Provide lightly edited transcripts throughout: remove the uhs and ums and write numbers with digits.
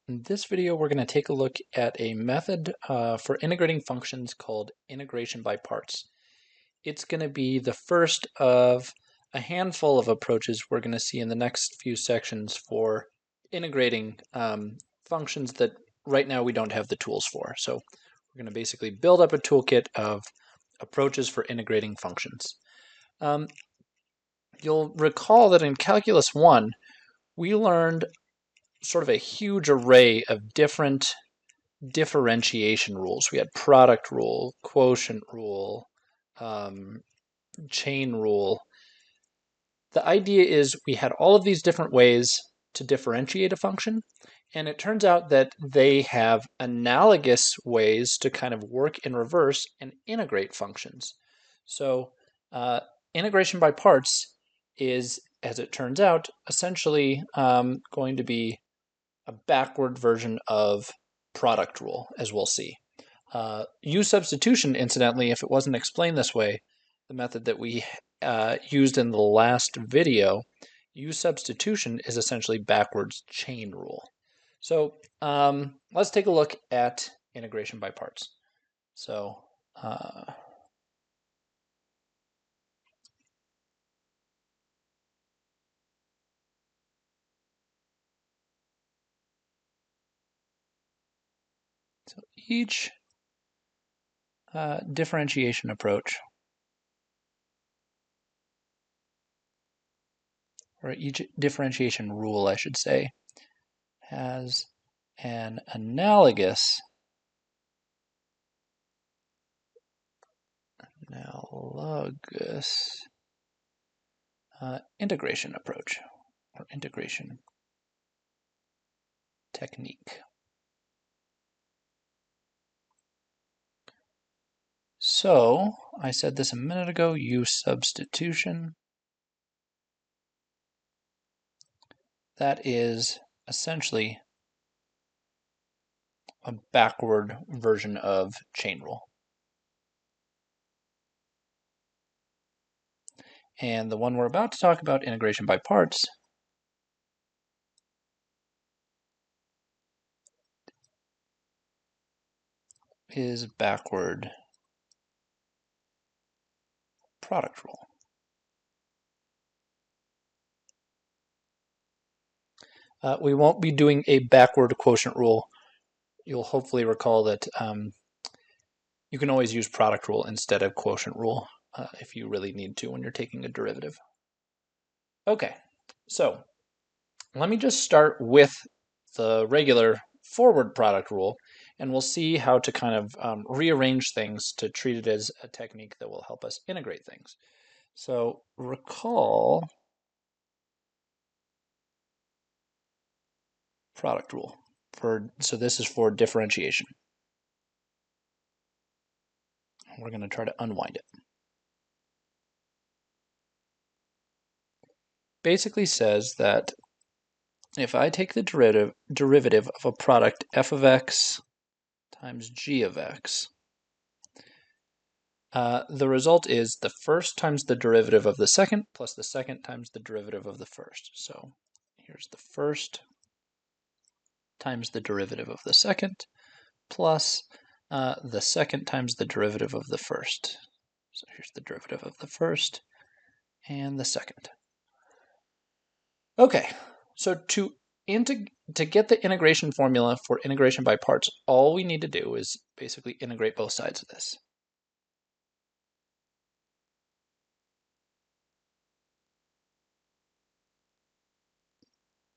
In this video, we're going to take a look at a method for integrating functions called integration by parts. It's going to be the first of a handful of approaches we're going to see in the next few sections for integrating functions that right now we don't have the tools for. So we're going to basically build up a toolkit of approaches for integrating functions. You'll recall that in Calculus 1, we learned sort of a huge array of different differentiation rules. We had product rule, quotient rule, chain rule. The idea is we had all of these different ways to differentiate a function, and it turns out that they have analogous ways to kind of work in reverse and integrate functions. So integration by parts is, as it turns out, essentially going to be a backward version of product rule, as we'll see. Use substitution, incidentally, if it wasn't explained this way, the method that we used in the last video, use substitution is essentially backwards chain rule. So let's take a look at integration by parts. So each differentiation approach, or each differentiation rule, I should say, has an analogous integration approach, or integration technique. So, I said this a minute ago, use substitution. That is essentially a backward version of chain rule. And the one we're about to talk about, integration by parts, is backward product rule. We won't be doing a backward quotient rule. You'll hopefully recall that you can always use product rule instead of quotient rule if you really need to when you're taking a derivative. Okay, so let me just start with the regular forward product rule, and we'll see how to kind of rearrange things to treat it as a technique that will help us integrate things. So recall product rule. So this is for differentiation. We're going to try to unwind it. Basically says that if I take the derivative of a product f of x times g of x, the result is the first times the derivative of the second plus the second times the derivative of the first. So here's the first times the derivative of the second plus the second times the derivative of the first. So here's the derivative of the first and the second. Okay, so to get the integration formula for integration by parts, all we need to do is basically integrate both sides of this.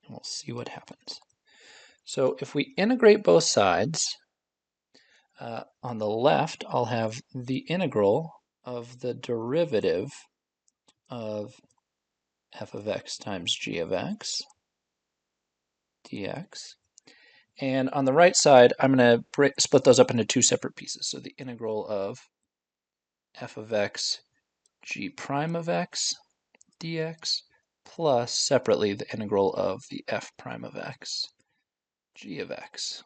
And we'll see what happens. So if we integrate both sides, on the left, I'll have the integral of the derivative of f of x times g of x dx. And on the right side, I'm going to split those up into two separate pieces. So the integral of f of x g prime of x dx plus separately the integral of the f prime of x g of x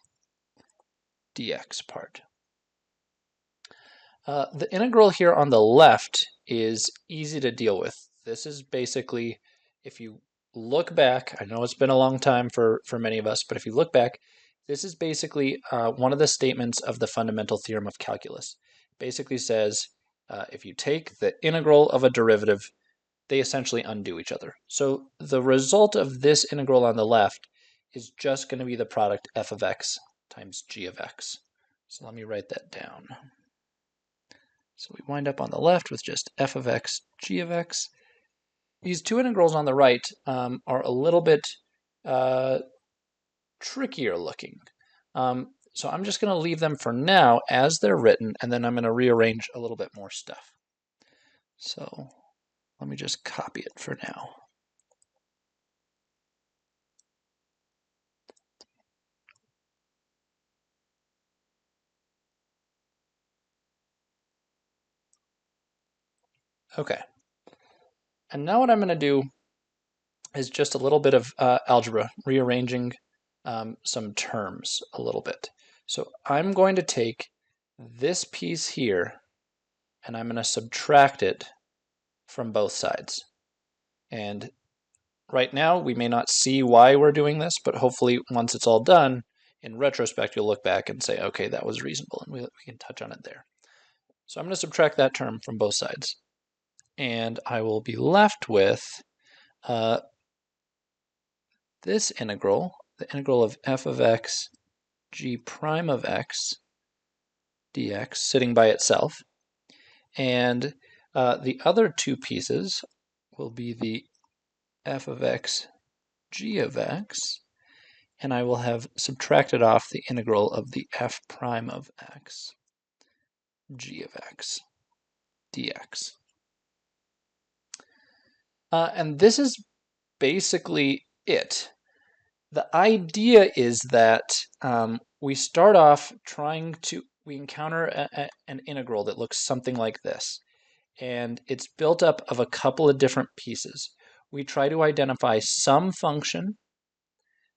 dx part. The integral here on the left is easy to deal with. This is basically, if you look back, I know it's been a long time for many of us, but if you look back, This is basically one of the statements of the fundamental theorem of calculus. It basically says if you take the integral of a derivative, they essentially undo each other. So the result of this integral on the left is just going to be the product f of x times g of x. So let me write that down. So we wind up on the left with just f of x, g of x. These two integrals on the right are a little bit trickier looking. So I'm just going to leave them for now as they're written, and then I'm going to rearrange a little bit more stuff. So let me just copy it for now. Okay. And now what I'm going to do is just a little bit of algebra, rearranging some terms a little bit. So I'm going to take this piece here, and I'm going to subtract it from both sides. And right now, we may not see why we're doing this, but hopefully once it's all done, in retrospect, you'll look back and say, okay, that was reasonable, and we can touch on it there. So I'm going to subtract that term from both sides. And I will be left with this integral, the integral of f of x g prime of x dx, sitting by itself. And the other two pieces will be the f of x g of x, and I will have subtracted off the integral of the f prime of x g of x dx. And this is basically it. The idea is that we start off we encounter an integral that looks something like this, and it's built up of a couple of different pieces. We try to identify some function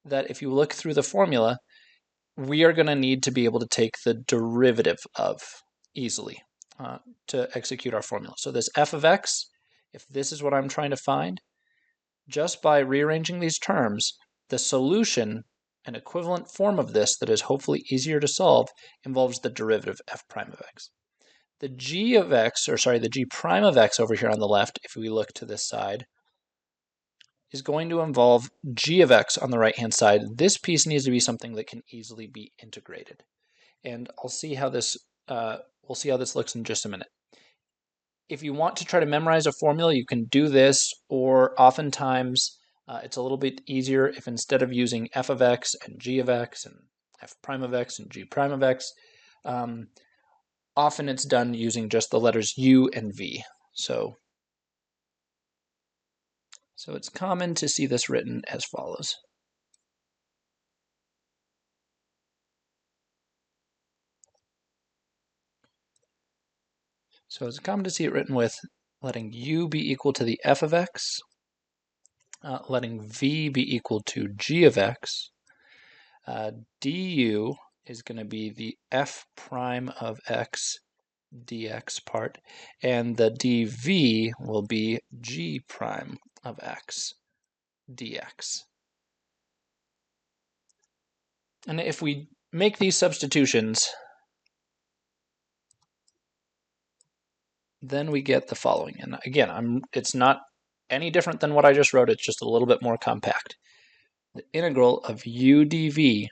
that, if you look through the formula, we are going to need to be able to take the derivative of easily to execute our formula. So this f of x, if this is what I'm trying to find, just by rearranging these terms, the solution, an equivalent form of this that is hopefully easier to solve, involves the derivative f prime of x. The g of x, or sorry, the g prime of x over here on the left, if we look to this side, is going to involve g of x on the right-hand side. This piece needs to be something that can easily be integrated. And we'll see how this looks in just a minute. If you want to try to memorize a formula, you can do this, or oftentimes it's a little bit easier if instead of using f of x and g of x and f prime of x and g prime of x, often it's done using just the letters u and v. So it's common to see this written as follows. So it's common to see it written with letting u be equal to the f of x, letting v be equal to g of x. Du is going to be the f prime of x dx part, and the dv will be g prime of x dx. And if we make these substitutions, then we get the following. And again, it's not any different than what I just wrote, it's just a little bit more compact. The integral of u dv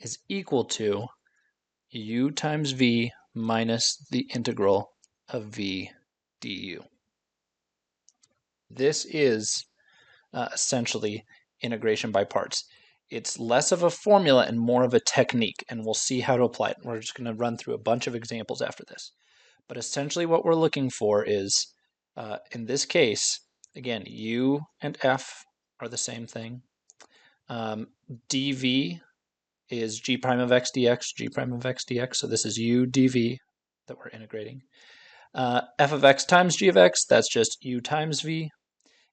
is equal to u times v minus the integral of v du. This is essentially integration by parts. It's less of a formula and more of a technique, and we'll see how to apply it. We're just going to run through a bunch of examples after this. But essentially what we're looking for is, in this case, again, u and f are the same thing. dv is g prime of x dx, g prime of x dx, so this is u dv that we're integrating. F of x times g of x, that's just u times v.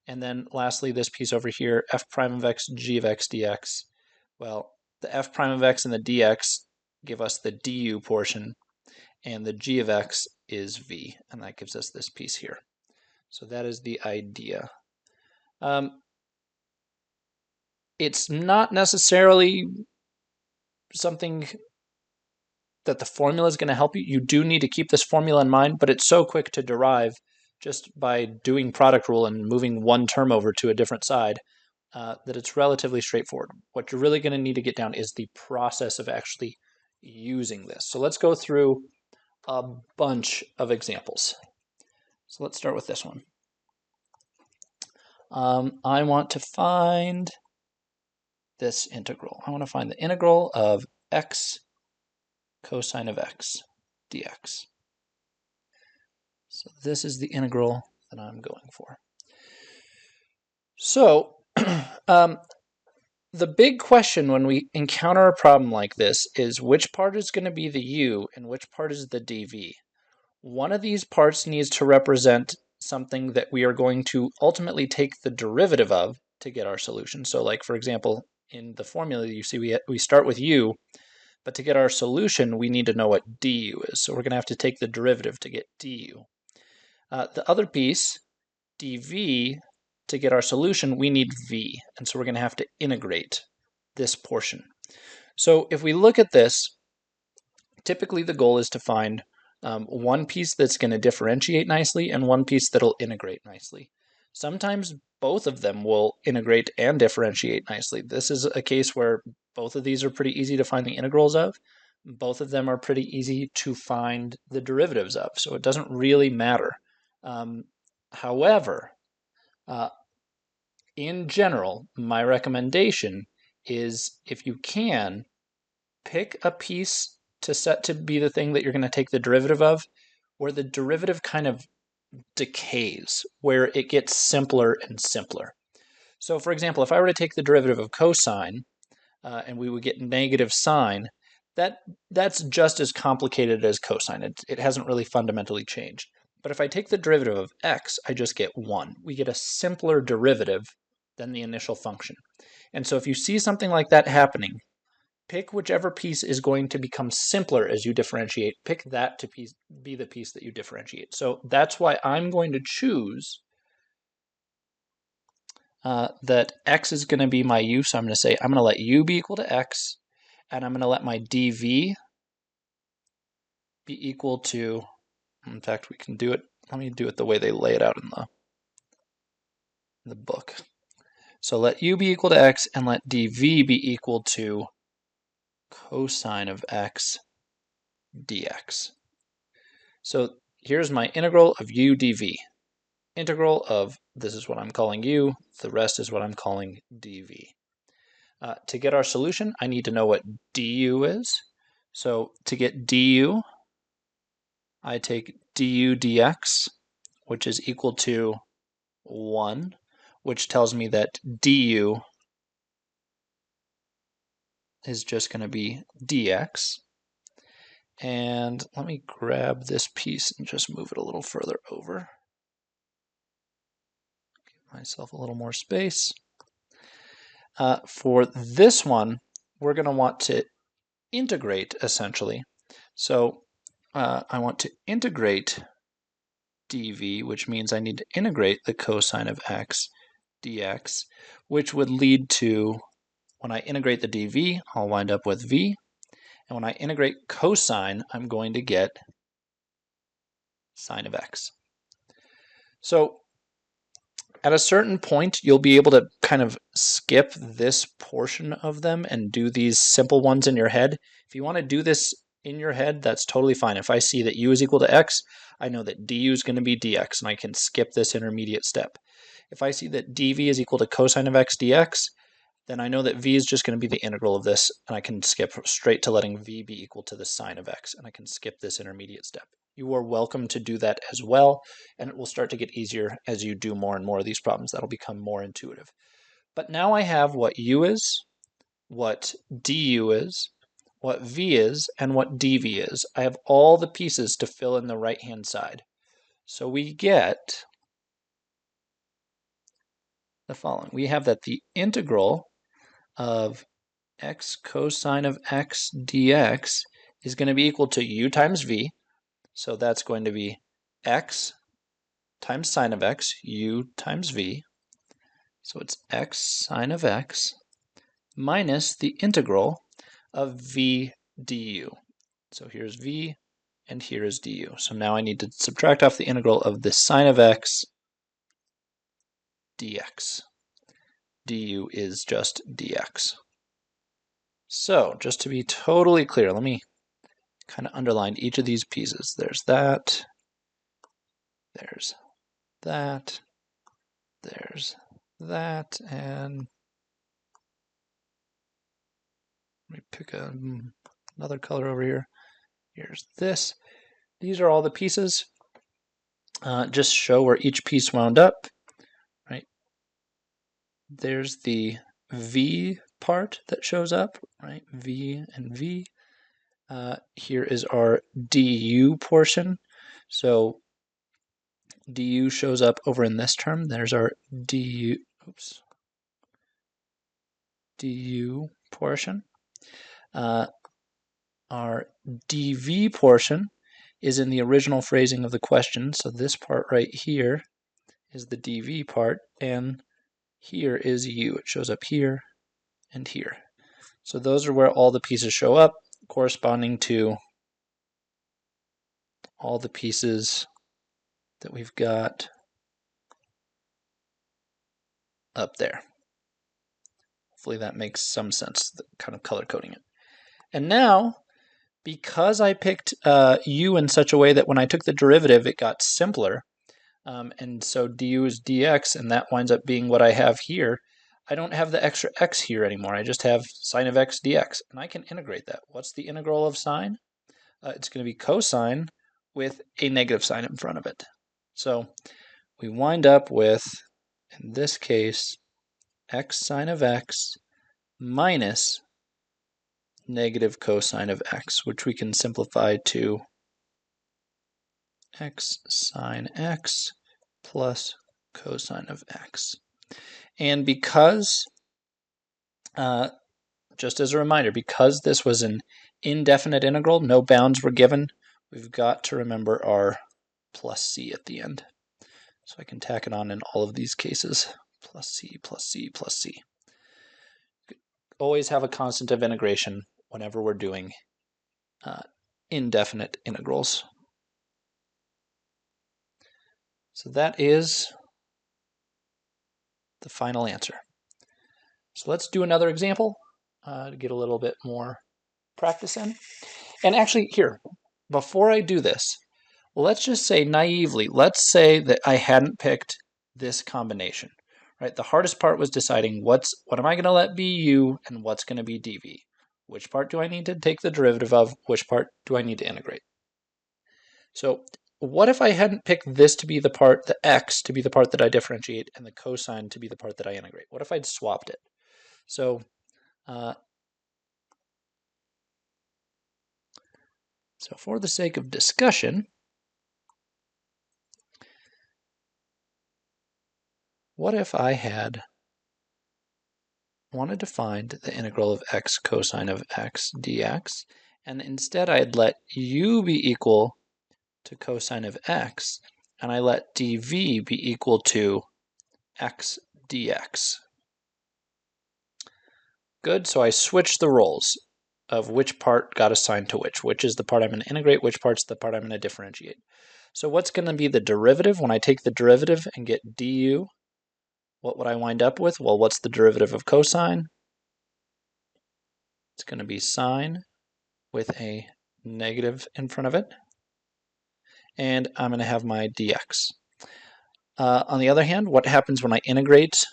And then lastly, this piece over here, f prime of x, g of x dx. Well, the f prime of x and the dx give us the du portion, and the g of x is v, and that gives us this piece here. So that is the idea. It's not necessarily something that the formula is going to help you, you do need to keep this formula in mind, but it's so quick to derive just by doing product rule and moving one term over to a different side that it's relatively straightforward. What you're really going to need to get down is the process of actually using this. So let's go through a bunch of examples. So let's start with this one. I want to find this integral. I want to find the integral of x cosine of x dx. So this is the integral that I'm going for. So the big question when we encounter a problem like this is which part is going to be the u and which part is the dv. One of these parts needs to represent something that we are going to ultimately take the derivative of to get our solution. So like, for example, in the formula, you see we start with u, but to get our solution, we need to know what du is. So we're going to have to take the derivative to get du. The other piece, dv, to get our solution, we need v. And so we're going to have to integrate this portion. So if we look at this, typically the goal is to find one piece that's going to differentiate nicely and one piece that'll integrate nicely. Sometimes both of them will integrate and differentiate nicely. This is a case where both of these are pretty easy to find the integrals of. Both of them are pretty easy to find the derivatives of, so it doesn't really matter. However, in general, my recommendation is if you can, pick a piece to set to be the thing that you're going to take the derivative of, where the derivative kind of decays, where it gets simpler and simpler. So for example, if I were to take the derivative of cosine, and we would get negative sine, that's just as complicated as cosine. It hasn't really fundamentally changed. But if I take the derivative of x, I just get 1. We get a simpler derivative than the initial function. And so if you see something like that happening, pick whichever piece is going to become simpler as you differentiate. Pick that to be the piece that you differentiate. So that's why I'm going to choose that x is going to be my u. So I'm going to say I'm going to let u be equal to x, and I'm going to let my dv be equal to, in fact, we can do it, let me do it the way they lay it out in the book. So let u be equal to x and let dv be equal to cosine of x dx. So here's my integral of u dv. Integral of, this is what I'm calling u, the rest is what I'm calling dv. To get our solution, I need to know what du is. So to get du, I take du dx, which is equal to 1, which tells me that du is just going to be dx. And let me grab this piece and just move it a little further over. Give myself a little more space. For this one, we're going to want to integrate, essentially. So I want to integrate dv, which means I need to integrate the cosine of x dx, which would lead to, when I integrate the dv, I'll wind up with v. And when I integrate cosine, I'm going to get sine of x. So at a certain point, you'll be able to kind of skip this portion of them and do these simple ones in your head. If you want to do this in your head, that's totally fine. If I see that u is equal to x, I know that du is going to be dx, and I can skip this intermediate step. If I see that dv is equal to cosine of x dx, then I know that v is just going to be the integral of this, and I can skip straight to letting v be equal to the sine of x, and I can skip this intermediate step. You are welcome to do that as well, and it will start to get easier as you do more and more of these problems. That'll become more intuitive. But now I have what u is, what du is, what v is, and what dv is. I have all the pieces to fill in the right-hand side. So we get the following. We have that the integral of x cosine of x dx is going to be equal to u times v. So that's going to be x times sine of x, u times v. So it's x sine of x minus the integral of v du. So here's v, and here is du. So now I need to subtract off the integral of the sine of x dx. Du is just dx. So just to be totally clear, let me kind of underline each of these pieces. There's that, there's that, there's that, and let me pick another color over here. Here's this. These are all the pieces. Just show where each piece wound up, right? There's the v part that shows up, right? V and v. Here is our du portion. So du shows up over in this term. There's our du portion. Our dv portion is in the original phrasing of the question. So this part right here is the dv part, and here is u. It shows up here and here. So those are where all the pieces show up, corresponding to all the pieces that we've got up there. Hopefully that makes some sense, kind of color coding it. And now, because I picked u in such a way that when I took the derivative, it got simpler, and so du is dx, and that winds up being what I have here, I don't have the extra x here anymore. I just have sine of x dx, and I can integrate that. What's the integral of sine? It's going to be cosine with a negative sign in front of it. So we wind up with, in this case, x sine of x minus negative cosine of x, which we can simplify to x sine x plus cosine of x. And because, just as a reminder, because this was an indefinite integral, no bounds were given, we've got to remember our plus c at the end. So I can tack it on in all of these cases, plus c, plus c, plus c. Always have a constant of integration whenever we're doing indefinite integrals. So that is the final answer. So let's do another example to get a little bit more practice in. And actually, here, before I do this, let's just say naively, let's say that I hadn't picked this combination. Right? The hardest part was deciding what am I going to let be u and what's going to be dv. Which part do I need to take the derivative of? Which part do I need to integrate? So what if I hadn't picked this to be the part, the x to be the part that I differentiate, and the cosine to be the part that I integrate? What if I'd swapped it? So for the sake of discussion, what if I had wanted to find the integral of x cosine of x dx, and instead I'd let u be equal to cosine of x, and I let dv be equal to x dx. Good, so I switched the roles of which part got assigned to which is the part I'm going to integrate, which part's the part I'm going to differentiate. So what's going to be the derivative when I take the derivative and get du? What would I wind up with? Well, what's the derivative of cosine? It's going to be sine with a negative in front of it. And I'm going to have my dx. On the other hand, what happens when I integrate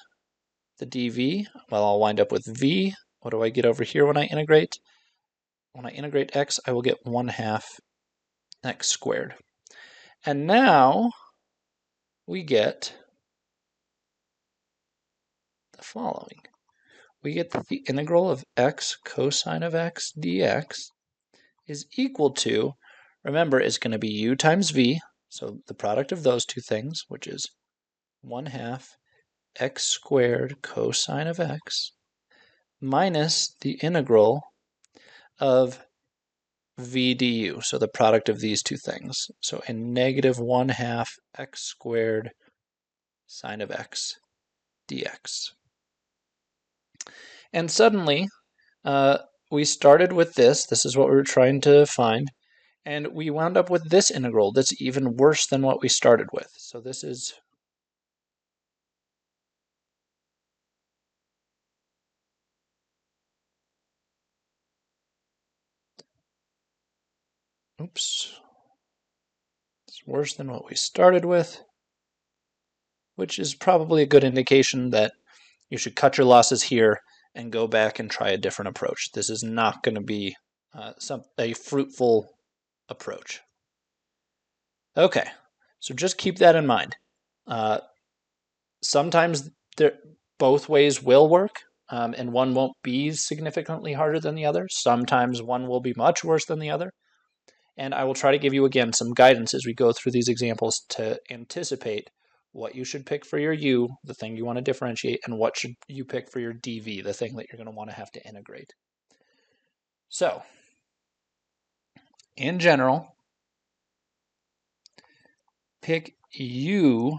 the dv? Well, I'll wind up with v. What do I get over here when I integrate? When I integrate x, I will get 1/2 x squared. And now we get the following. We get that the integral of x cosine of x dx is equal to, remember, it's going to be u times v, so the product of those two things, which is 1/2 x squared cosine of x minus the integral of v du, so the product of these two things. So a negative 1/2 x squared sine of x dx. And suddenly, we started with this. This is what we were trying to find. And we wound up with this integral that's even worse than what we started with. So this is it's worse than what we started with, which is probably a good indication that you should cut your losses here and go back and try a different approach. This is not going to be a fruitful approach. Okay, so just keep that in mind. Sometimes both ways will work, and one won't be significantly harder than the other. Sometimes one will be much worse than the other. And I will try to give you, again, some guidance as we go through these examples to anticipate what you should pick for your u, the thing you want to differentiate, and what should you pick for your dv, the thing that you're going to want to have to integrate. So, in general, pick u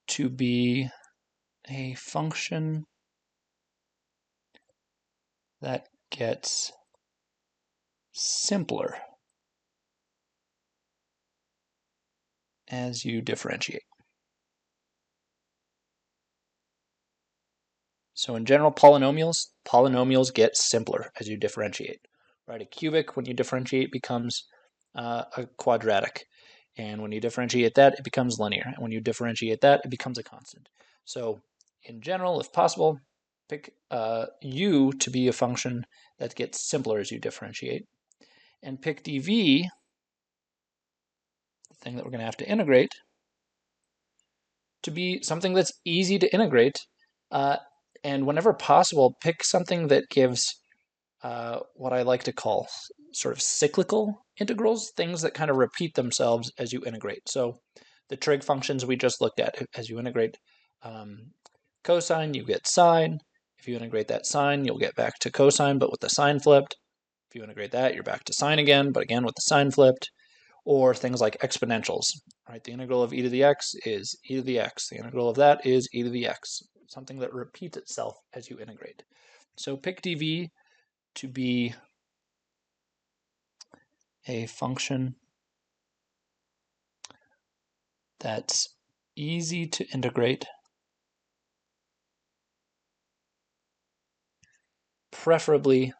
to be a function that gets simpler as you differentiate. So in general, polynomials get simpler as you differentiate. Right? A cubic, when you differentiate, becomes a quadratic. And when you differentiate that, it becomes linear. And when you differentiate that, it becomes a constant. So in general, if possible, pick u to be a function that gets simpler as you differentiate. And pick dv, the thing that we're going to have to integrate, to be something that's easy to integrate. And whenever possible, pick something that gives what I like to call sort of cyclical integrals, things that kind of repeat themselves as you integrate. So the trig functions we just looked at, as you integrate cosine, you get sine. If you integrate that sine, you'll get back to cosine, but with the sign flipped. If you integrate that, you're back to sine again, but again with the sign flipped. Or things like exponentials. Right? The integral of e to the x is e to the x. The integral of that is e to the x. Something that repeats itself as you integrate. So pick dv to be a function that's easy to integrate, preferably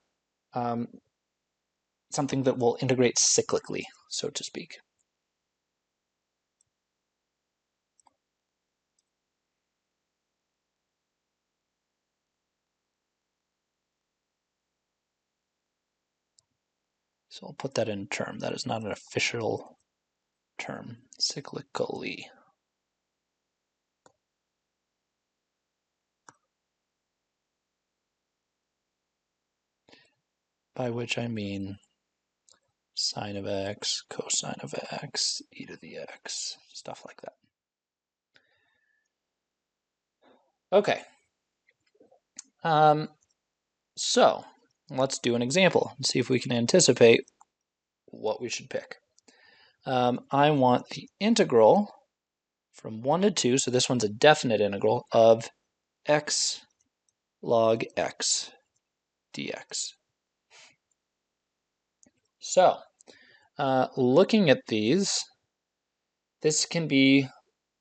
something that will integrate cyclically, so to speak. So I'll put that in term. That is not an official term, cyclically. By which I mean sine of x, cosine of x, e to the x, stuff like that. Okay. So let's do an example and see if we can anticipate what we should pick. I want the integral from 1 to 2, so this one's a definite integral, of x log x dx. So, looking at these, this can be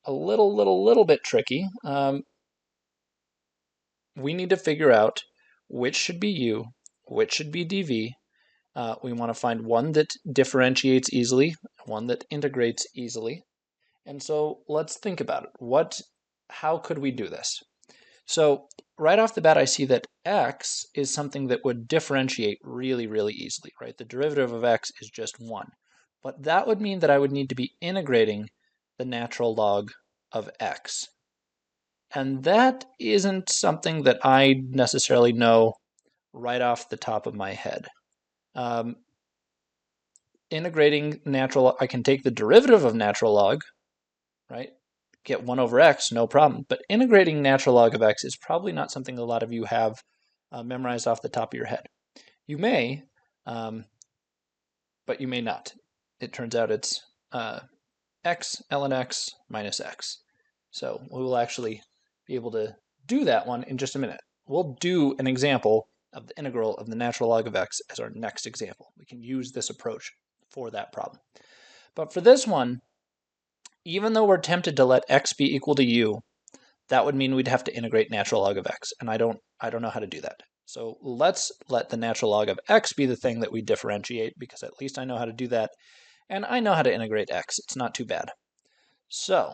a little bit tricky. We need to figure out which should be u, which should be dv. We want to find one that differentiates easily, one that integrates easily. And so let's think about it. How could we do this? So right off the bat, I see that x is something that would differentiate really easily, right? The derivative of x is just 1. But that would mean that I would need to be integrating the natural log of x. And that isn't something that I necessarily know right off the top of my head. Integrating I can take the derivative of natural log, right? Get 1 over x, no problem. But integrating natural log of x is probably not something a lot of you have memorized off the top of your head. You may, but you may not. It turns out it's x ln x minus x. So we will actually be able to do that one in just a minute. we'll do an example of the integral of the natural log of x as our next example. We can use this approach for that problem. But for this one, even though we're tempted to let x be equal to u, that would mean we'd have to integrate natural log of x, and I don't know how to do that. So let's let the natural log of x be the thing that we differentiate, because at least I know how to do that, and I know how to integrate x. It's not too bad. So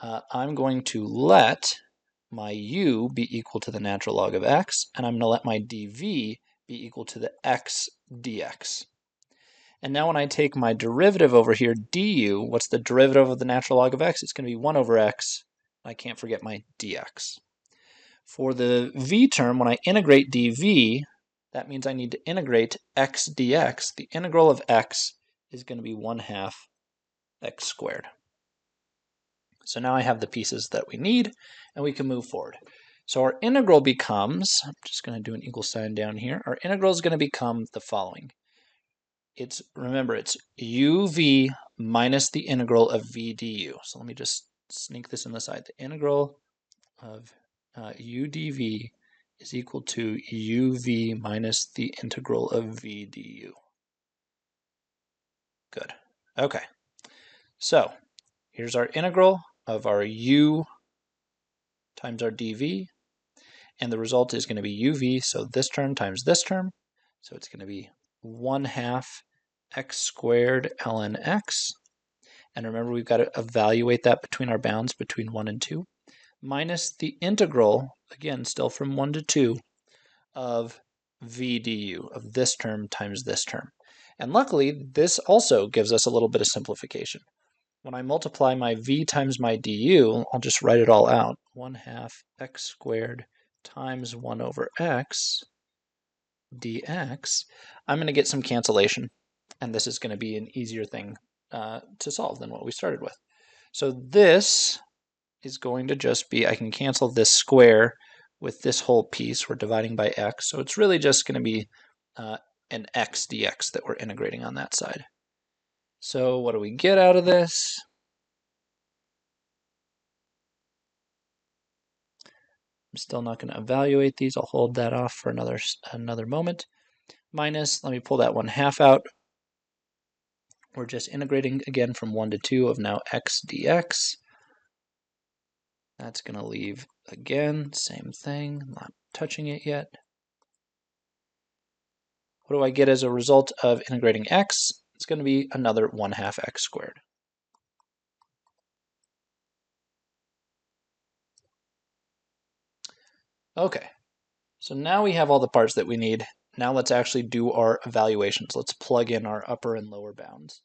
I'm going to let my u be equal to the natural log of x, and I'm going to let my dv be equal to the x dx. And now when I take my derivative over here, du, what's the derivative of the natural log of x? It's going to be 1 over x. I can't forget my dx. For the v term, when I integrate dv, that means I need to integrate x dx. The integral of x is going to be 1/2 x squared. So now I have the pieces that we need, and we can move forward. So our integral becomes, I'm just going to do an equal sign down here, our integral is going to become the following. Remember, it's uv minus the integral of v du. So let me just sneak this in the side. The integral of u dv is equal to uv minus the integral of v du. Good. Okay. So here's our integral of our u times our dv, and the result is going to be uv, so this term times this term, so it's going to be 1/2 x squared ln x, and remember we've got to evaluate that between our bounds between 1 and 2, minus the integral, again still from 1 to 2, of v du, of this term times this term. And luckily this also gives us a little bit of simplification. When I multiply my v times my du, I'll just write it all out. 1/2 x squared times 1 over x dx. I'm going to get some cancellation, and this is going to be an easier thing to solve than what we started with. So this is going to just be, I can cancel this square with this whole piece. We're dividing by x, so it's really just going to be an x dx that we're integrating on that side. So what do we get out of this? I'm still not going to evaluate these. I'll hold that off for another moment. Minus, let me pull that 1/2 out. We're just integrating again from 1 to 2 of now x dx. That's going to leave, again, same thing, not touching it yet. What do I get as a result of integrating x? It's going to be another 1/2 x squared. Okay, so now we have all the parts that we need. Now let's actually do our evaluations. Let's plug in our upper and lower bounds.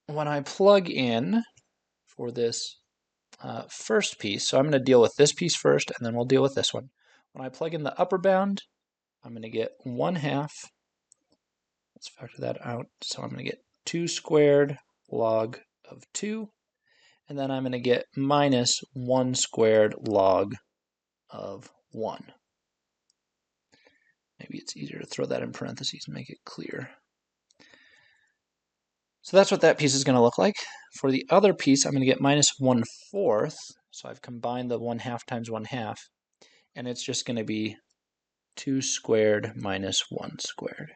When I plug in for this first piece, so I'm going to deal with this piece first, and then we'll deal with this one. When I plug in the upper bound, I'm going to get 1/2. Let's factor that out. So I'm going to get 2 squared log of 2, and then I'm going to get minus 1 squared log of 1. Maybe it's easier to throw that in parentheses and make it clear. So that's what that piece is going to look like. For the other piece, I'm going to get minus 1/4. So I've combined the 1/2 times 1/2, and it's just going to be 2 squared minus 1 squared.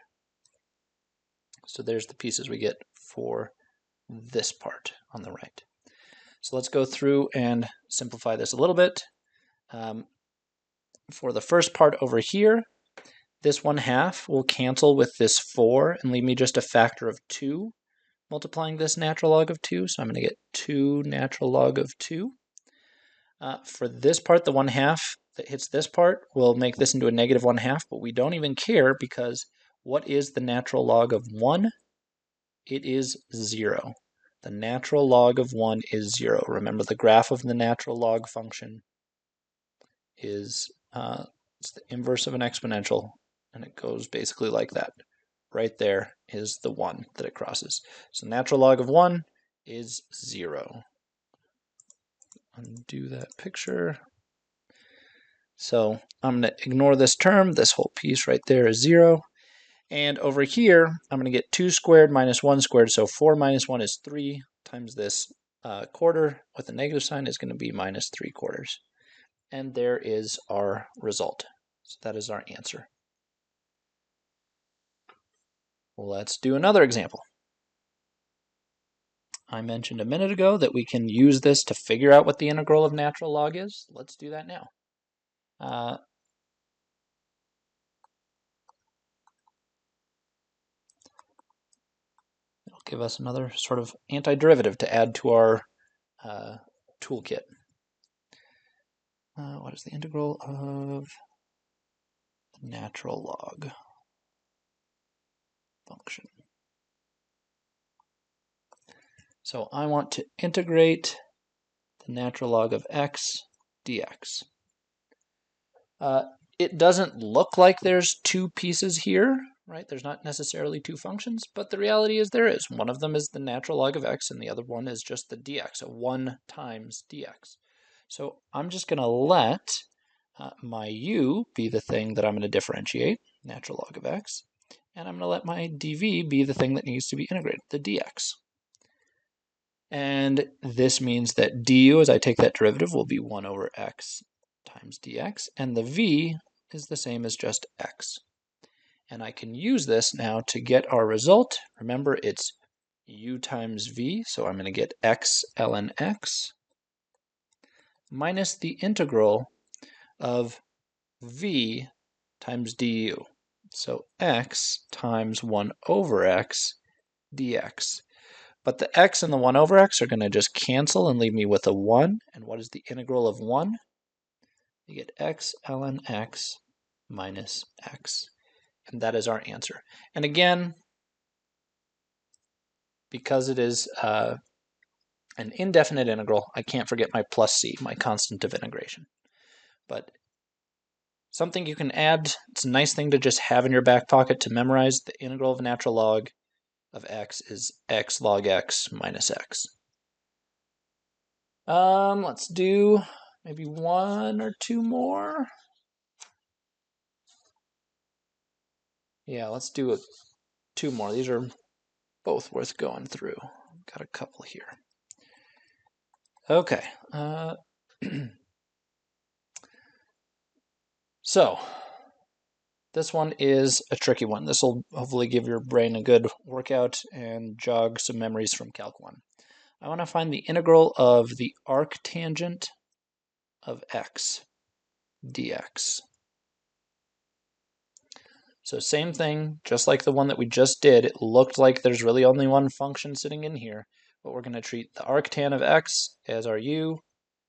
So there's the pieces we get for this part on the right. So let's go through and simplify this a little bit. For the first part over here, this 1/2 will cancel with this 4 and leave me just a factor of 2 multiplying this natural log of 2. So I'm going to get 2 natural log of 2. For this part, the 1/2 that hits this part will make this into a negative 1/2, but we don't even care because what is the natural log of 1? It is 0. The natural log of 1 is 0. Remember, the graph of the natural log function is it's the inverse of an exponential, and it goes basically like that. Right there is the 1 that it crosses. So natural log of 1 is 0. Undo that picture. So I'm going to ignore this term. This whole piece right there is 0. And over here, I'm going to get 2 squared minus 1 squared. So 4 minus 1 is 3 times this quarter with a negative sign is going to be minus 3/4. And there is our result. So that is our answer. Let's do another example. I mentioned a minute ago that we can use this to figure out what the integral of natural log is. Let's do that now. It'll give us another sort of antiderivative to add to our toolkit. What is the integral of the natural log function? So I want to integrate the natural log of x dx. It doesn't look like there's two pieces here, right? There's not necessarily two functions, but the reality is there is. One of them is the natural log of x, and the other one is just the dx, so 1 times dx. So I'm just going to let my u be the thing that I'm going to differentiate, natural log of x, and I'm going to let my dv be the thing that needs to be integrated, the dx. And this means that du, as I take that derivative, will be 1 over x times dx, and the v is the same as just x. And I can use this now to get our result. Remember, it's u times v, so I'm going to get x ln x minus the integral of v times du. So x times 1 over x dx. But the x and the 1 over x are going to just cancel and leave me with a 1. And what is the integral of 1? You get x ln x minus x. And that is our answer. And again, because it is an indefinite integral, I can't forget my plus c, my constant of integration. But something you can add, it's a nice thing to just have in your back pocket to memorize. The integral of a natural log of x is x log x minus x. Let's do maybe 1 or 2 more. Yeah, let's do 2 more. These are both worth going through. Got a couple here. Okay. So this one is a tricky one. This will hopefully give your brain a good workout and jog some memories from Calc 1. I want to find the integral of the arctangent of x dx. So same thing, just like the one that we just did, it looked like there's really only one function sitting in here, but we're going to treat the arctan of x as our u,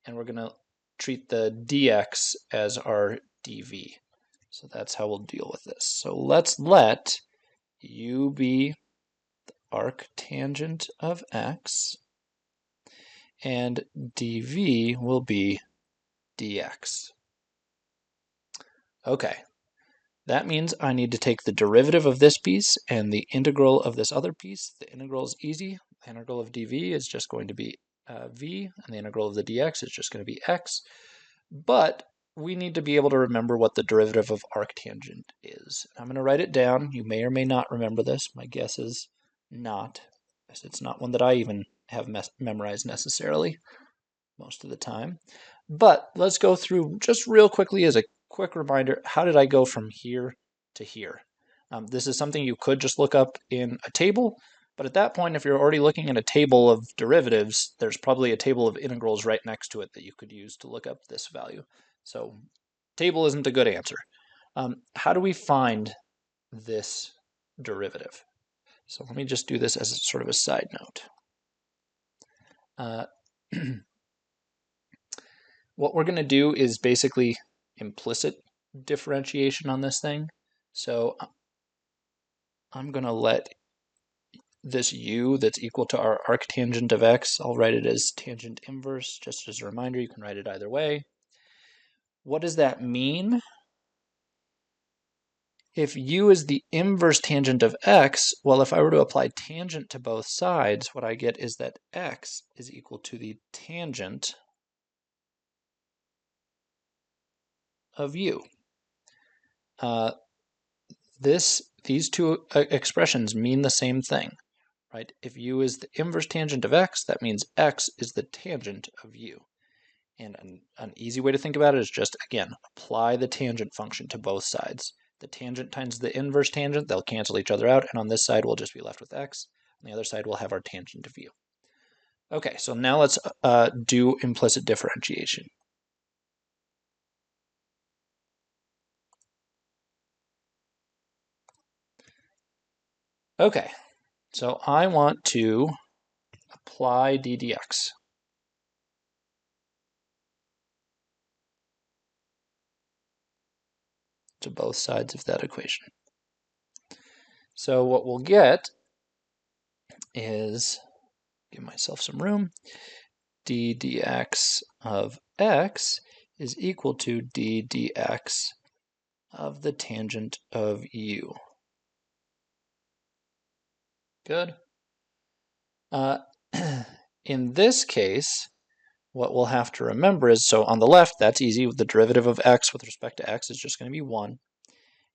and we're going to treat the dx as our dv. So that's how we'll deal with this. So let's let u be the arctangent of x, and dv will be dx. Okay, that means I need to take the derivative of this piece and the integral of this other piece. The integral is easy. The integral of dv is just going to be v, and the integral of the dx is just going to be x. But we need to be able to remember what the derivative of arctangent is. I'm going to write it down. You may or may not remember this. My guess is not, as it's not one that I even have memorized necessarily most of the time. But let's go through just real quickly as a quick reminder, how did I go from here to here? This is something you could just look up in a table, but at that point, if you're already looking at a table of derivatives, there's probably a table of integrals right next to it that you could use to look up this value. So table isn't a good answer. How do we find this derivative? So let me just do this as a sort of a side note. What we're going to do is basically implicit differentiation on this thing. So I'm going to let this u that's equal to our arctangent of x, I'll write it as tangent inverse, just as a reminder. You can write it either way. What does that mean? If u is the inverse tangent of x, well, if I were to apply tangent to both sides, what I get is that x is equal to the tangent of u. These two expressions mean the same thing, right? If u is the inverse tangent of x, that means x is the tangent of u. And an easy way to think about it is just, again, apply the tangent function to both sides. The tangent times the inverse tangent, they'll cancel each other out, and on this side we'll just be left with x. On the other side we'll have our tangent of u. Okay, so now let's do implicit differentiation. Okay, so I want to apply d dx. To both sides of that equation. So what we'll get is, give myself some room, d dx of x is equal to d dx of the tangent of u. Good. In this case, what we'll have to remember is, so on the left, that's easy. The derivative of x with respect to x is just going to be 1.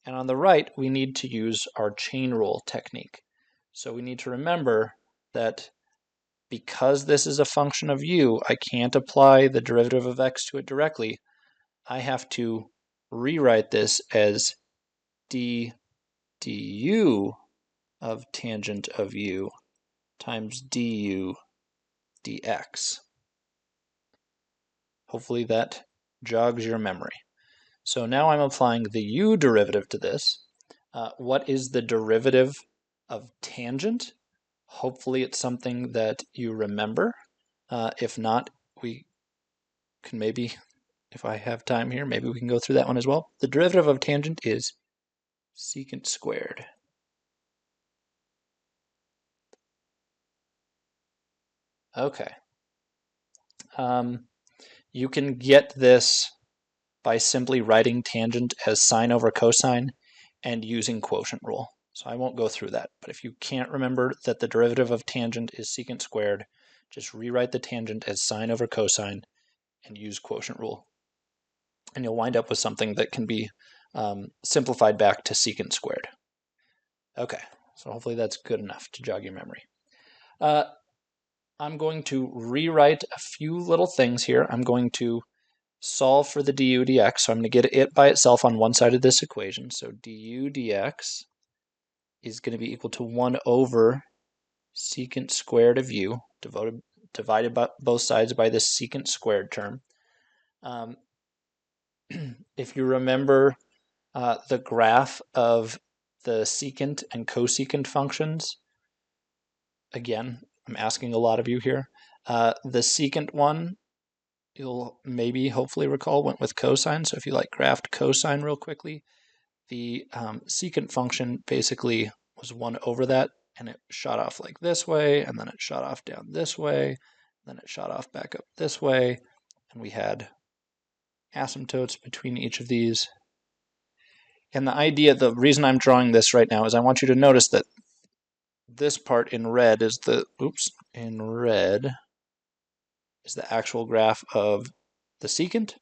And on the right, we need to use our chain rule technique. So we need to remember that because this is a function of u, I can't apply the derivative of x to it directly. I have to rewrite this as d du of tangent of u times du dx. Hopefully that jogs your memory. So now I'm applying the u derivative to this. What is the derivative of tangent? Hopefully it's something that you remember. If not, we can maybe, if I have time here, maybe we can go through that one as well. The derivative of tangent is secant squared. Okay. You can get this by simply writing tangent as sine over cosine and using quotient rule. So I won't go through that, but if you can't remember that the derivative of tangent is secant squared, just rewrite the tangent as sine over cosine and use quotient rule. And you'll wind up with something that can be simplified back to secant squared. Okay, so hopefully that's good enough to jog your memory. I'm going to rewrite a few little things here. I'm going to solve for the du dx, so I'm going to get it by itself on one side of this equation. So du dx is going to be equal to 1 over secant squared of u, divided by both sides by this secant squared term. If you remember the graph of the secant and cosecant functions, again, I'm asking a lot of you here. The secant one, you'll maybe hopefully recall, went with cosine. So if you graphed cosine real quickly, the secant function basically was 1 over that, and it shot off like this way, and then it shot off down this way, then it shot off back up this way, and we had asymptotes between each of these. And the idea, the reason I'm drawing this right now is I want you to notice that this part in red is the, is the actual graph of the secant.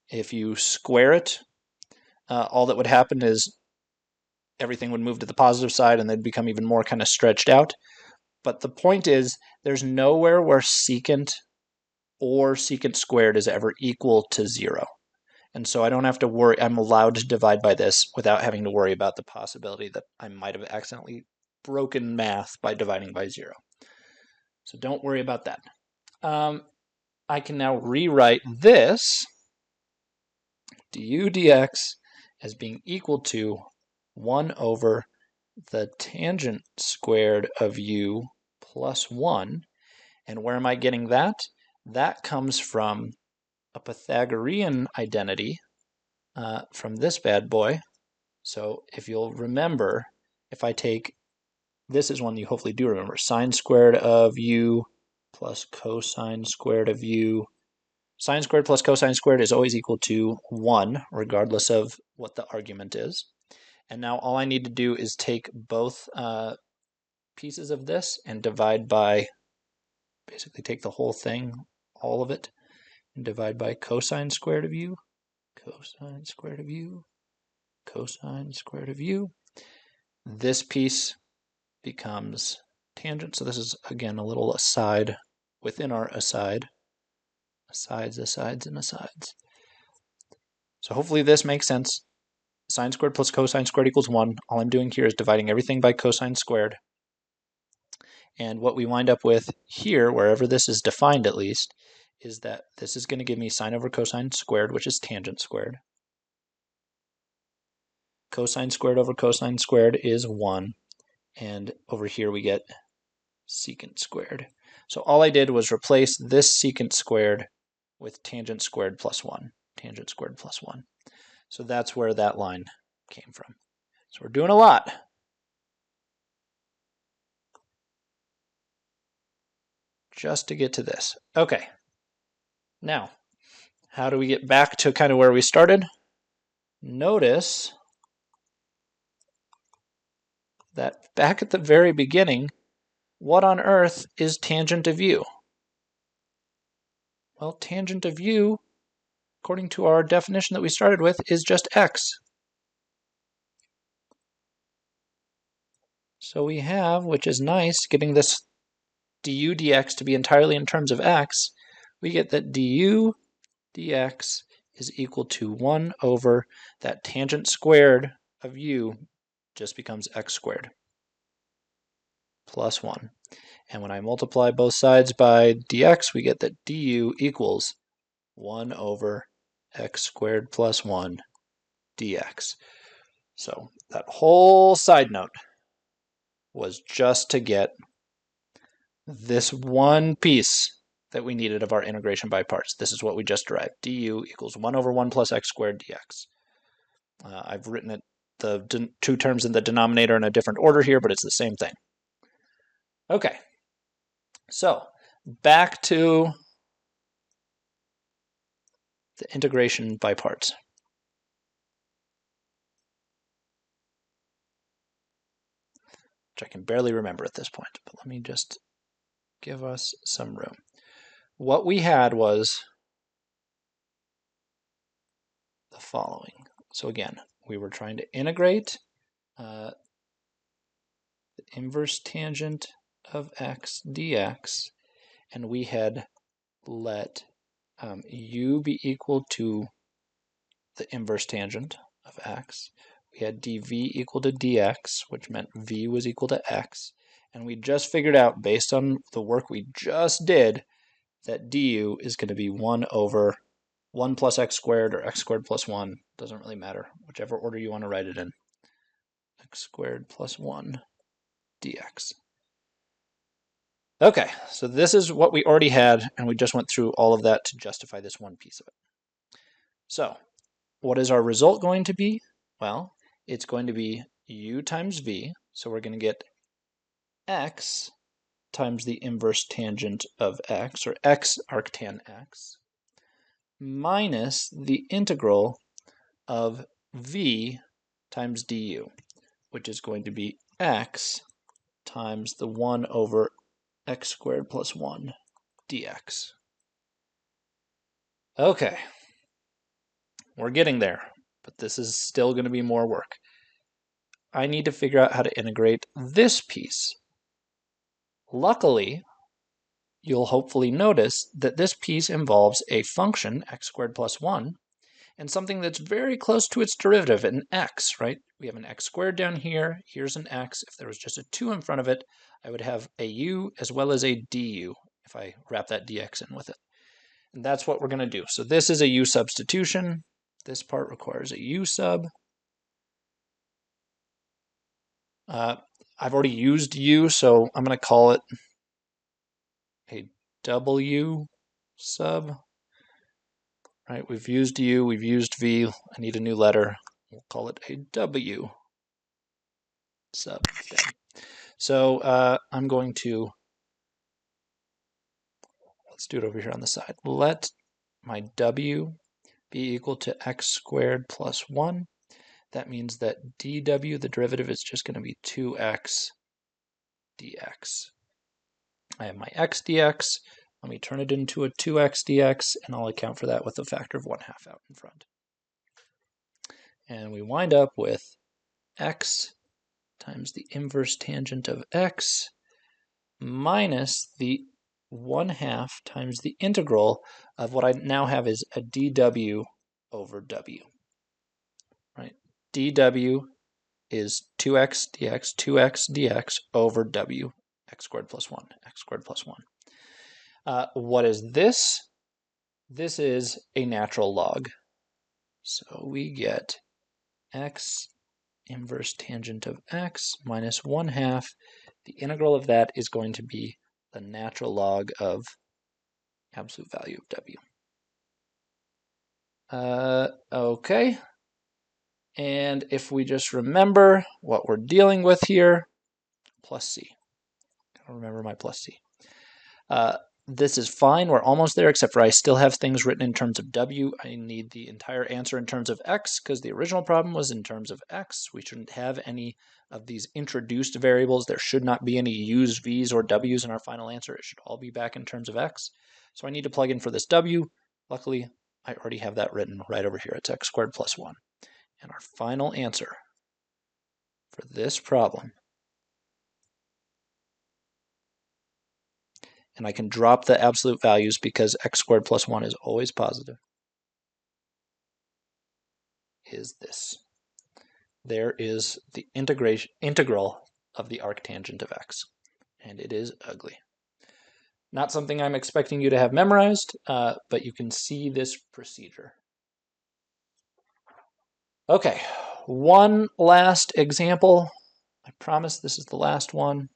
If you square it, all that would happen is everything would move to the positive side and they'd become even more kind of stretched out. But the point is, there's nowhere where secant or secant squared is ever equal to 0. And so I don't have to worry, I'm allowed to divide by this without having to worry about the possibility that I might have accidentally broken math by dividing by 0. So don't worry about that. I can now rewrite this du dx as being equal to 1 over the tangent squared of u plus 1. And where am I getting that? That comes from a Pythagorean identity from this bad boy. So if you'll remember, if I take, this is one you hopefully do remember, sine squared of u plus cosine squared of u. Sine squared plus cosine squared is always equal to 1, regardless of what the argument is. And now all I need to do is take both pieces of this and divide by, basically take the whole thing, all of it, and divide by cosine squared of u, cosine squared of u, cosine squared of u. This piece becomes tangent. So this is, again, a little aside within our aside. Asides, asides, and asides. So hopefully this makes sense. Sine squared plus cosine squared equals 1. All I'm doing here is dividing everything by cosine squared. And what we wind up with here, wherever this is defined at least, is that this is going to give me sine over cosine squared, which is tangent squared. Cosine squared over cosine squared is 1. And over here we get secant squared. So all I did was replace this secant squared with tangent squared plus 1. Tangent squared plus 1. So that's where that line came from. So we're doing a lot. Just to get to this. Okay. Now, how do we get back to kind of where we started? Notice that back at the very beginning, what on earth is tangent of u? Well, tangent of u, according to our definition that we started with, is just x. So we have, which is nice, getting this du dx to be entirely in terms of x, we get that du dx is equal to 1 over that tangent squared of u just becomes x squared plus 1. And when I multiply both sides by dx, we get that du equals 1 over x squared plus 1 dx. So that whole side note was just to get this one piece that we needed of our integration by parts. This is what we just derived. Du equals 1 over 1 plus x squared dx. I've written it, the two terms in the denominator in a different order here, but it's the same thing. Okay, so back to the integration by parts. Which I can barely remember at this point, but let me just give us some room. What we had was the following. So again, we were trying to integrate the inverse tangent of x dx, and we had let u be equal to the inverse tangent of x. We had dv equal to dx, which meant v was equal to x, and we just figured out, based on the work we just did, that du is going to be 1 over 1 plus x squared or x squared plus 1. Doesn't really matter, whichever order you want to write it in. X squared plus 1 dx. Okay, so this is what we already had, and we just went through all of that to justify this one piece of it. So, what is our result going to be? Well, it's going to be u times v, so we're going to get x times the inverse tangent of x, or x arctan x, minus the integral of v times du, which is going to be x times the 1 over x squared plus 1 dx. Okay, we're getting there, but this is still going to be more work. I need to figure out how to integrate this piece. Luckily, you'll hopefully notice that this piece involves a function, x squared plus 1, and something that's very close to its derivative, an x, right? We have an x squared down here, here's an x. If there was just a 2 in front of it, I would have a u as well as a du if I wrap that dx in with it. And that's what we're going to do. So this is a u substitution. This part requires a u sub. I've already used u, so I'm going to call it a w sub. Right, we've used u, we've used v. I need a new letter. We'll call it a w sub. So I'm going to, let's do it over here on the side. Let my w be equal to x squared plus 1. That means that dw, the derivative, is just going to be 2x dx. I have my x dx. Let me turn it into a 2x dx, and I'll account for that with a factor of 1/2 out in front. And we wind up with x times the inverse tangent of x minus the 1/2 times the integral of what I now have is a dw over w, right? dw is 2x dx, 2x dx over w, x squared plus 1, x squared plus 1. What is this? This is a natural log. So we get x inverse tangent of x minus 1/2. The integral of that is going to be the natural log of absolute value of w. Okay. And if we just remember what we're dealing with here, plus c. Gotta remember my plus c. This is fine. We're almost there, except for I still have things written in terms of w. I need the entire answer in terms of x, because the original problem was in terms of x. We shouldn't have any of these introduced variables. There should not be any used v's or w's in our final answer. It should all be back in terms of x. So I need to plug in for this w. Luckily, I already have that written right over here. It's x squared plus 1. And our final answer for this problem, and I can drop the absolute values because x squared plus 1 is always positive, is this. There is the integral of the arctangent of x, and it is ugly. Not something I'm expecting you to have memorized, but you can see this procedure. Okay, one last example. I promise this is the last one.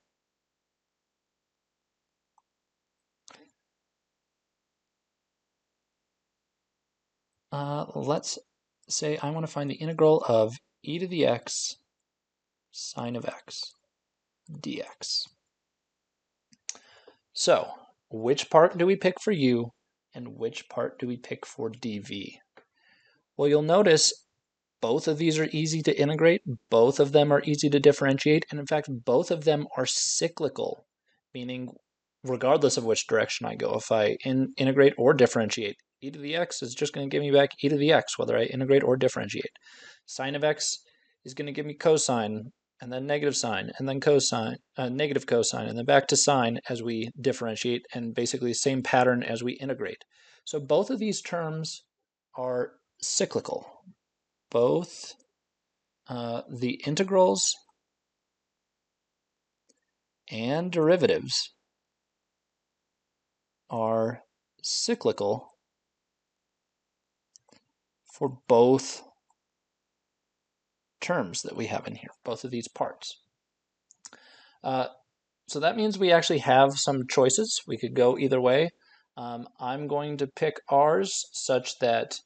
Let's say I want to find the integral of e to the x sine of x dx. So, which part do we pick for u, and which part do we pick for dv? Well, you'll notice both of these are easy to integrate, both of them are easy to differentiate, and in fact, both of them are cyclical, meaning regardless of which direction I go, if I integrate or differentiate, e to the x is just going to give me back e to the x, whether I integrate or differentiate. Sine of x is going to give me cosine, and then negative sine, and then cosine, negative cosine, and then back to sine as we differentiate, and basically the same pattern as we integrate. So both of these terms are cyclical. Both the integrals and derivatives are cyclical for both terms that we have in here, both of these parts. So that means we actually have some choices. We could go either way. I'm going to pick ours such that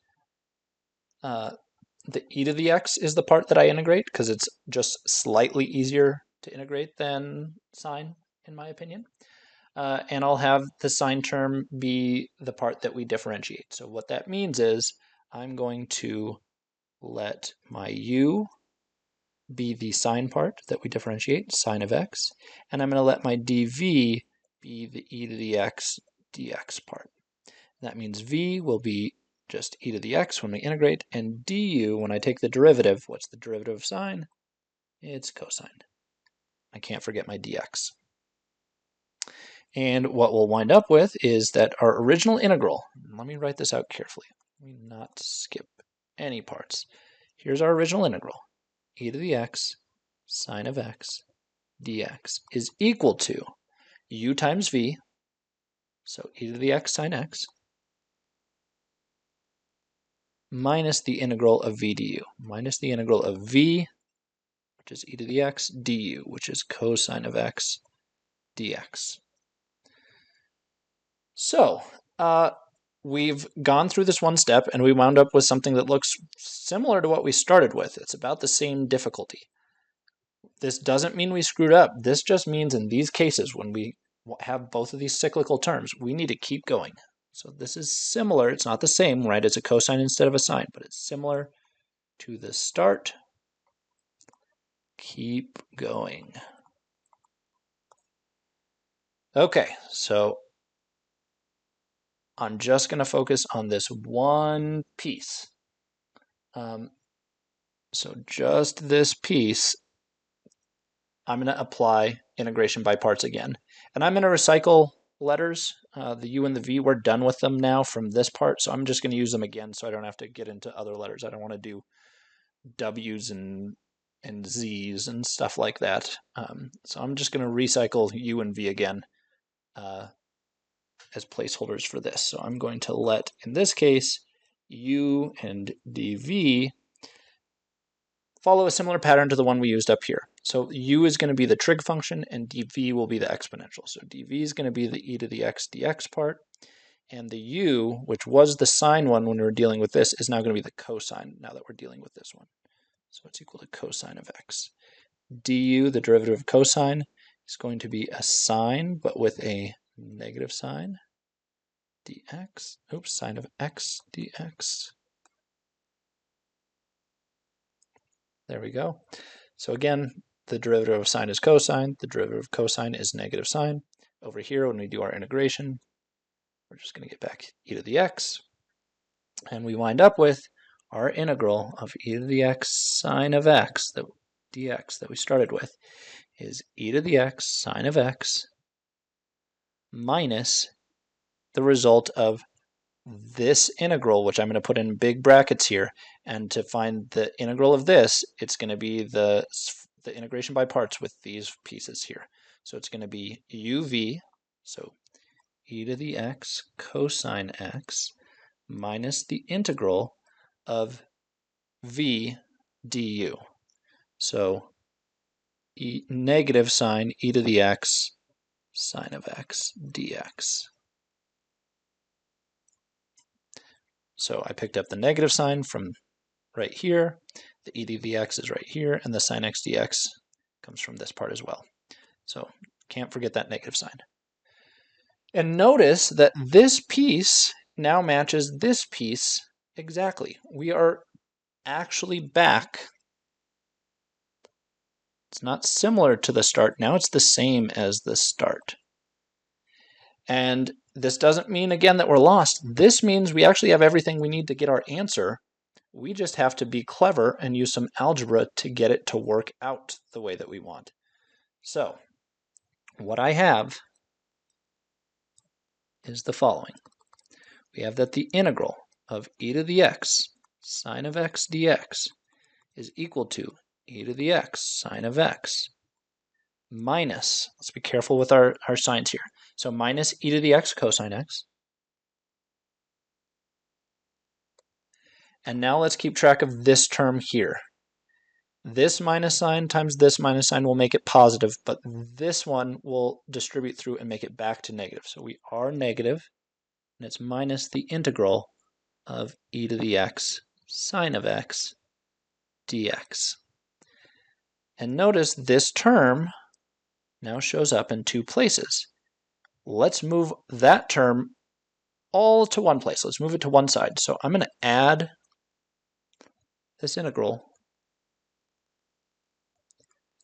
the e to the x is the part that I integrate because it's just slightly easier to integrate than sine, in my opinion. And I'll have the sine term be the part that we differentiate. So what that means is I'm going to let my u be the sine part that we differentiate, sine of x, and I'm going to let my dv be the e to the x dx part. That means v will be just e to the x when we integrate, and du, when I take the derivative, what's the derivative of sine? It's cosine. I can't forget my dx. And what we'll wind up with is that our original integral, let me write this out carefully, let me not skip any parts. Here's our original integral, e to the x sine of x dx is equal to u times v, so e to the x sine x, minus the integral of v du, minus the integral of v, which is e to the x, du, which is cosine of x dx. So, we've gone through this one step, and we wound up with something that looks similar to what we started with. It's about the same difficulty. This doesn't mean we screwed up. This just means in these cases, when we have both of these cyclical terms, we need to keep going. So this is similar. It's not the same, right? It's a cosine instead of a sine, but it's similar to the start. Keep going. Okay, so I'm just going to focus on this one piece. So just this piece, I'm going to apply integration by parts again. And I'm going to recycle letters. The U and the V, we're done with them now from this part, so I'm just going to use them again so I don't have to get into other letters. I don't want to do W's and Z's and stuff like that. So I'm just going to recycle U and V again as placeholders for this. So I'm going to let, in this case, U and dV follow a similar pattern to the one we used up here. So U is going to be the trig function and dV will be the exponential. So dV is going to be the e to the x dx part, and the U, which was the sine one when we were dealing with this, is now going to be the cosine now that we're dealing with this one. So it's equal to cosine of x. Du, the derivative of cosine, is going to be a sine, but with a negative sign, dx, sine of x dx. There we go. So again, the derivative of sine is cosine. The derivative of cosine is negative sine. Over here, when we do our integration, we're just going to get back e to the x. And we wind up with our integral of e to the x sine of x, dx that we started with, is e to the x sine of x minus the result of this integral, which I'm going to put in big brackets here, and to find the integral of this, it's going to be the integration by parts with these pieces here. So it's going to be uv, so e to the x cosine x minus the integral of v du. So negative sine e to the x sine of x dx. So I picked up the negative sign from right here, the e to the x is right here, and the sine x dx comes from this part as well. So can't forget that negative sign. And notice that this piece now matches this piece exactly. We are actually back. It's not similar to the start. Now it's the same as the start. And this doesn't mean, again, that we're lost. This means we actually have everything we need to get our answer. We just have to be clever and use some algebra to get it to work out the way that we want. So what I have is the following. We have that the integral of e to the x sine of x dx is equal to e to the x sine of x minus, let's be careful with our signs here, so minus e to the x cosine x. And now let's keep track of this term here. This minus sign times this minus sign will make it positive, but this one will distribute through and make it back to negative. So we are negative, and it's minus the integral of e to the x sine of x dx. And notice this term now shows up in two places. Let's move that term all to one place. Let's move it to one side. So I'm going to add this integral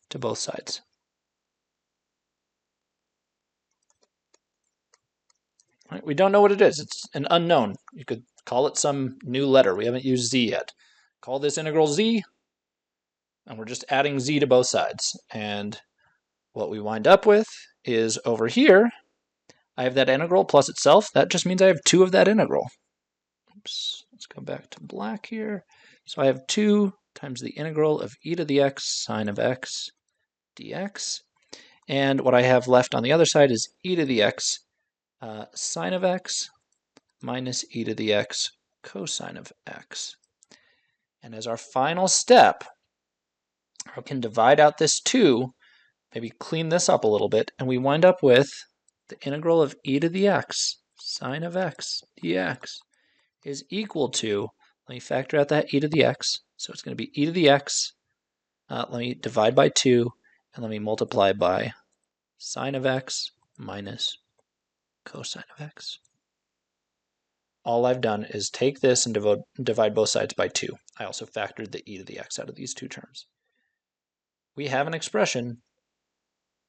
to both sides. Right, we don't know what it is. It's an unknown. You could call it some new letter. We haven't used z yet. Call this integral z, and we're just adding z to both sides. And what we wind up with is over here, I have that integral plus itself. That just means I have 2 of that integral. Oops, let's go back to black here. So I have 2 times the integral of e to the x sine of x dx. And what I have left on the other side is e to the x sine of x minus e to the x cosine of x. And as our final step, I can divide out this 2, maybe clean this up a little bit, and we wind up with the integral of e to the x sine of x dx is equal to, let me factor out that e to the x, so it's going to be e to the x, let me divide by 2, and let me multiply by sine of x minus cosine of x. All I've done is take this and divide both sides by 2. I also factored the e to the x out of these 2 terms. We have an expression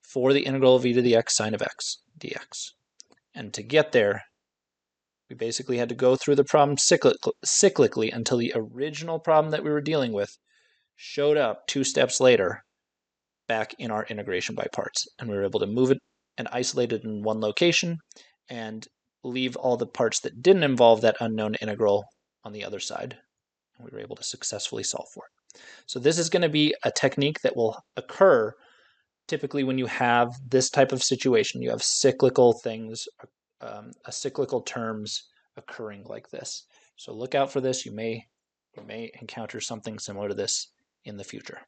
for the integral of e to the x sine of x dx. And to get there, we basically had to go through the problem cyclically until the original problem that we were dealing with showed up 2 steps later back in our integration by parts. And we were able to move it and isolate it in one location and leave all the parts that didn't involve that unknown integral on the other side. And we were able to successfully solve for it. So this is going to be a technique that will occur typically when you have this type of situation. You have cyclical things, cyclical terms occurring like this. So look out for this. You may encounter something similar to this in the future.